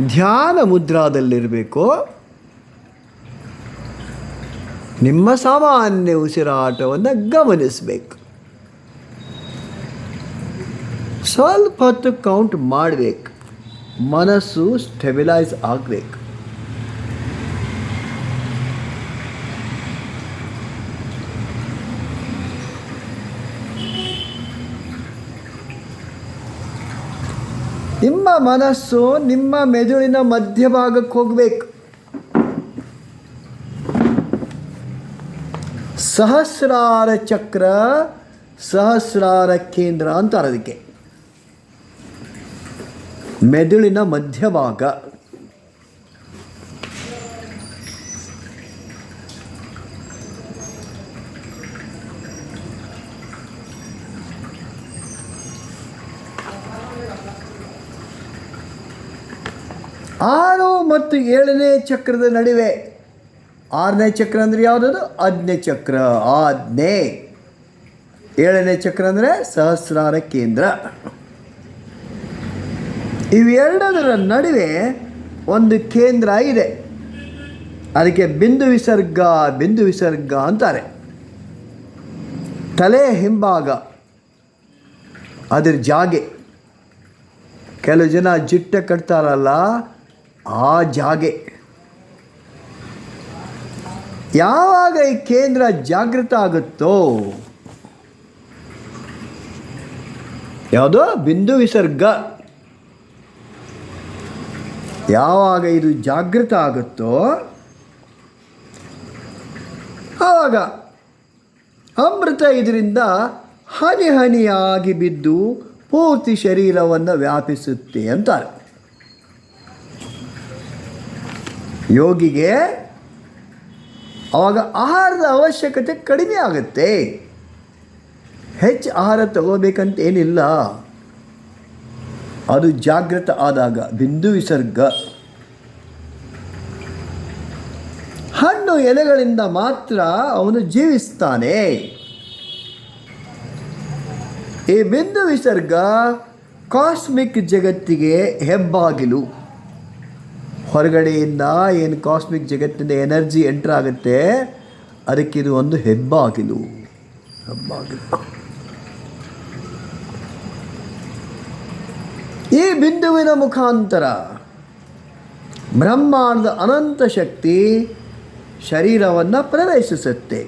ಧ್ಯಾನ ಮುದ್ರಾದಲ್ಲಿರಬೇಕು. ನಿಮ್ಮ ಸಾಮಾನ್ಯ ಉಸಿರಾಟವನ್ನು ಗಮನಿಸಬೇಕು. ಸ್ವಲ್ಪ ಹೊತ್ತು ಕೌಂಟ್ ಮಾಡಬೇಕು. ಮನಸ್ಸು ಸ್ಟೆಬಿಲೈಸ್ ಆಗಬೇಕು. ನಿಮ್ಮ ಮನಸ್ಸು ನಿಮ್ಮ ಮೆದುಳಿನ ಮಧ್ಯಭಾಗಕ್ಕೆ ಹೋಗಬೇಕು. ಸಹಸ್ರಾರ ಚಕ್ರ, ಸಹಸ್ರಾರ ಕೇಂದ್ರ ಅಂತಾರೆ ಅದಕ್ಕೆ. ಮೆದುಳಿನ ಮಧ್ಯಭಾಗ. ಆರು ಮತ್ತು ಏಳನೇ ಚಕ್ರದ ನಡುವೆ. ಆರನೇ ಚಕ್ರ ಅಂದರೆ ಯಾವುದದು? ಆಜ್ಞೆ ಚಕ್ರ. ಆಜ್ಞೆ. ಏಳನೇ ಚಕ್ರ ಅಂದರೆ ಸಹಸ್ರಾರ ಕೇಂದ್ರ. ಇವೆರಡರ ನಡುವೆ ಒಂದು ಕೇಂದ್ರ ಇದೆ. ಅದಕ್ಕೆ ಬಿಂದು ವಿಸರ್ಗ, ಬಿಂದು ವಿಸರ್ಗ ಅಂತಾರೆ. ತಲೆ ಹಿಂಭಾಗ ಅದ್ರ ಜಾಗೆ. ಕೆಲವು ಜನ ಜಿಟ್ಟ ಕಟ್ತಾರಲ್ಲ, ಆ ಜಾಗೆ. ಯಾವಾಗ ಈ ಕೇಂದ್ರ ಜಾಗೃತ ಆಗುತ್ತೋ, ಯಾವುದೋ ಬಿಂದು ವಿಸರ್ಗ, ಯಾವಾಗ ಇದು ಜಾಗೃತ ಆಗುತ್ತೋ ಆವಾಗ ಅಮೃತ ಇದರಿಂದ ಹನಿ ಹನಿಯಾಗಿ ಬಿದ್ದು ಪೂರ್ತಿ ಶರೀರವನ್ನು ವ್ಯಾಪಿಸುತ್ತೆ ಅಂತಾರೆ. ಯೋಗಿಗೆ ಆವಾಗ ಆಹಾರದ ಅವಶ್ಯಕತೆ ಕಡಿಮೆ ಆಗುತ್ತೆ. ಹೆಚ್ಚು ಆಹಾರ ತಗೋಬೇಕಂತ ಏನಿಲ್ಲ. ಅದು ಜಾಗೃತ ಆದಾಗ ಬಿಂದು ವಿಸರ್ಗ. ಹಣ್ಣು ಎಲೆಗಳಿಂದ ಮಾತ್ರ ಅವನು ಜೀವಿಸ್ತಾನೆ. ಈ ಬಿಂದು ವಿಸರ್ಗ ಕಾಸ್ಮಿಕ್ ಜಗತ್ತಿಗೆ ಹೆಬ್ಬಾಗಿಲು. ಹೊರಗಡೆಯಿಂದ ಏನು ಕಾಸ್ಮಿಕ್ ಜಗತ್ತಿಂದ ಎನರ್ಜಿ ಎಂಟರ್ ಆಗುತ್ತೆ, ಅದಕ್ಕಿದು ಒಂದು ಹೆಬ್ಬಾಗಿಲು. ಈ ಬಿಂದುವಿನ ಮುಖಾಂತರ ಬ್ರಹ್ಮಾಂಡದ ಅನಂತ ಶಕ್ತಿ ಶರೀರವನ್ನು ಪ್ರವೇಶಿಸುತ್ತೆ.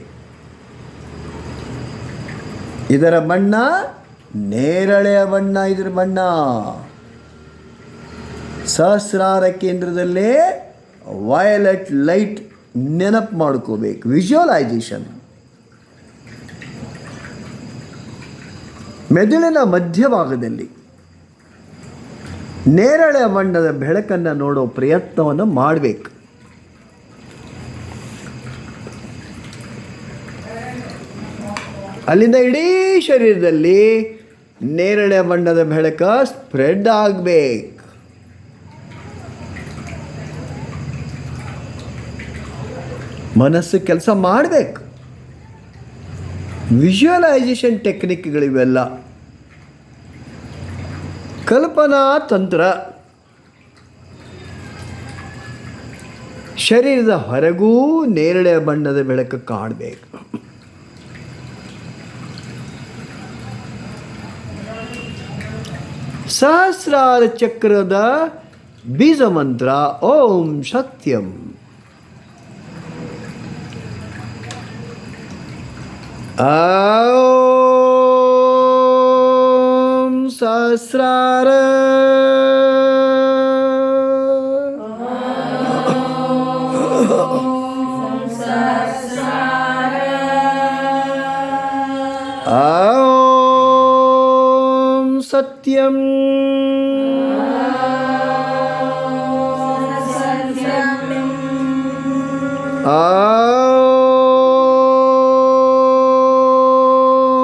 ಇದರ ಬಣ್ಣ ನೇರಳೆಯ ಬಣ್ಣ. ಇದರ ಬಣ್ಣ ಸಹಸ್ರಾರ ಕೇಂದ್ರದಲ್ಲೇ ವಯಲೆಟ್ ಲೈಟ್. ನೆನಪು ಮಾಡ್ಕೋಬೇಕು. ವಿಜುವಲೈಸೇಷನ್. ಮೆದುಳಿನ ಮಧ್ಯಭಾಗದಲ್ಲಿ ನೇರಳೆ ಬಣ್ಣದ ಬೆಳಕನ್ನು ನೋಡೋ ಪ್ರಯತ್ನವನ್ನು ಮಾಡಬೇಕು. ಅಲ್ಲಿಂದ ಇಡೀ ಶರೀರದಲ್ಲಿ ನೇರಳೆ ಬಣ್ಣದ ಬೆಳಕ ಸ್ಪ್ರೆಡ್ ಆಗಬೇಕು. ಮನಸ್ಸು ಕೆಲಸ ಮಾಡಬೇಕು. ವಿಜುವಲೈಸೇಷನ್ ಟೆಕ್ನಿಕ್ಗಳಿವೆಲ್ಲ ಕಲ್ಪನಾ ತಂತ್ರ. ಶರೀರದ ಹೊರಗೂ ನೇರಳೆ ಬಣ್ಣದ ಬೆಳಕು ಕಾಣಬೇಕು. ಸಹಸ್ರಾರ ಚಕ್ರದ ಬೀಜ ಮಂತ್ರ ಓಂ ಸತ್ಯಂ. ಓಂ ಸಹಸ್ರಾರ ಓಂ ಸತ್ಯಂ.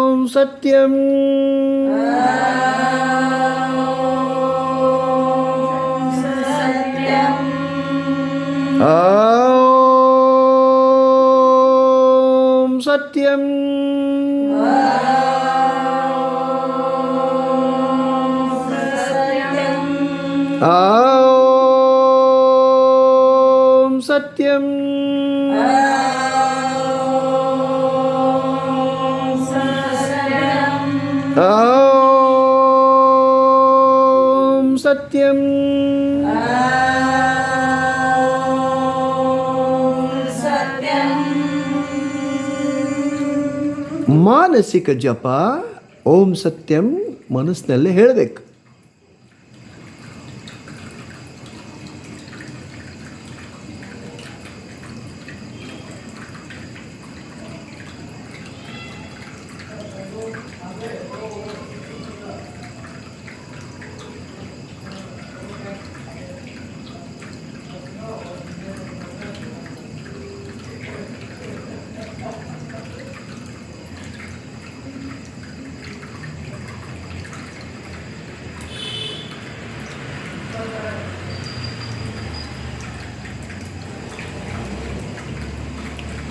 ಓಂ ಸತ್ಯಂ. ಓಂ ಸತ್ಯಂ. ಓಂ ಸತ್ಯಂ. ಓಂ ಸತ್ಯಂ. ಮಾನಸಿಕ ಜಪ ಓಂ ಸತ್ಯಂ ಮನಸ್ಸಿನಲ್ಲೇ ಹೇಳಬೇಕು.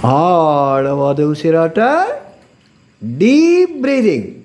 ಆಳವಾದ ಉಸಿರಾಟ, ಡೀಪ್ ಬ್ರೀದಿಂಗ್.